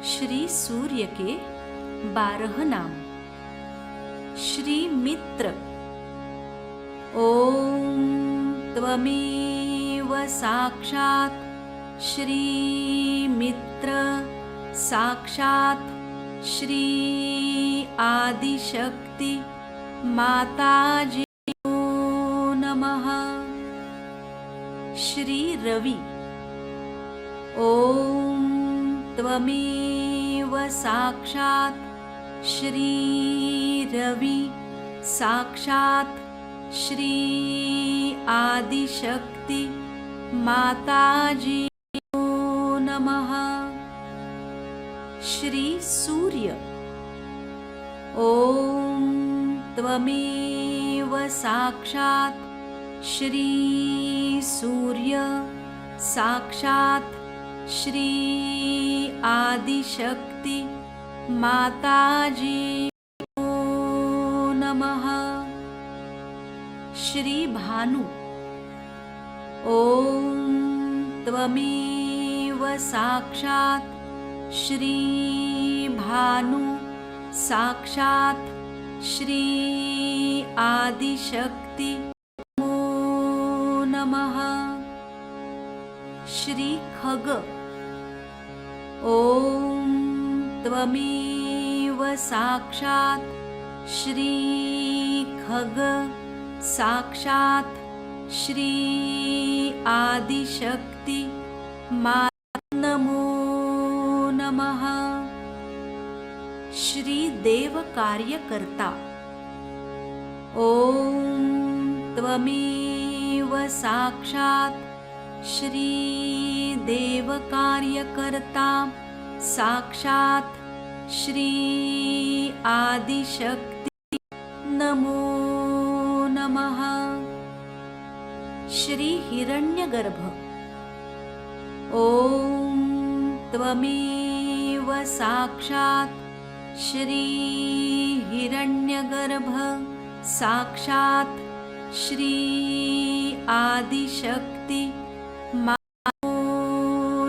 श्री सूर्य के 12 नाम। श्री मित्र। ओम त्वमेव साक्षात् श्री मित्र, साक्षात् श्री आदिशक्ति माताजी नमः। श्री रवि। ओम त्वमेव साक्षात् श्री रवि, साक्षात् श्री आदिशक्ति माताजी नमः। श्री सूर्य। ओम त्वमेव साक्षात् श्री सूर्य, साक्षात् श्री आदिशक्ति माताजी नमः। श्री भानु। ओम त्वमेव साक्षात् श्री भानु, साक्षात् श्री आदिशक्ति नमः। श्री खग। ओम त्वमेव साक्षात् श्री खग, साक्षात् श्री आदिशक्ति नमो नमः। श्री देव कार्यकर्ता। ओम त्वमेव साक्षात् श्री देव कार्यकर्ता, साक्षात् श्री आदिशक्ति नमो नमः। श्री हिरण्यगर्भ। ओम त्वमेव साक्षात् श्री हिरण्यगर्भ, साक्षात् श्री आदिशक्ति नमो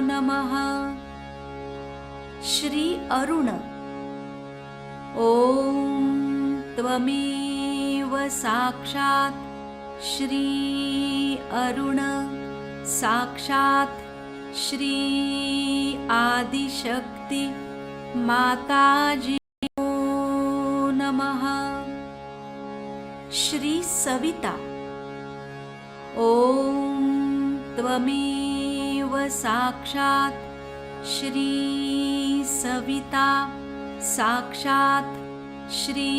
नमः। श्री अरुण। ओम त्वमेव साक्षात् श्री अरुण, साक्षात् श्री आदिशक्ति माताजी नमः। श्री सविता। ओम त्वमेव साक्षात् श्री सविता, साक्षात् श्री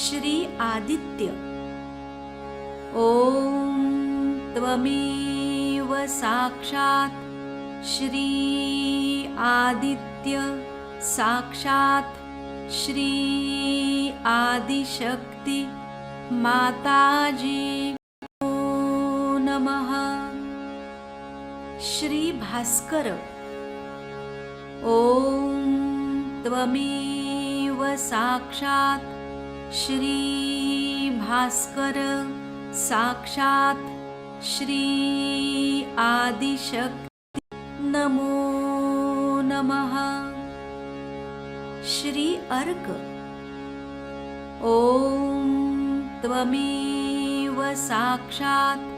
श्री आदित्य। ओम त्वमेव साक्षात् श्री आदित्य, साक्षात् श्री आदिशक्ति माताजी नमः। श्री भास्कर। ओम त्वमेव साक्षात् श्री भास्कर, साक्षात् श्री आदिशक्ति नमो नमः। श्री अर्क। ओम त्वमेव साक्षात्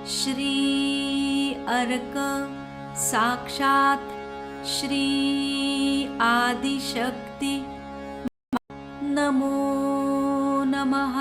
श्री अर्क, साक्षात् श्री आदिशक्ति नमो नमः।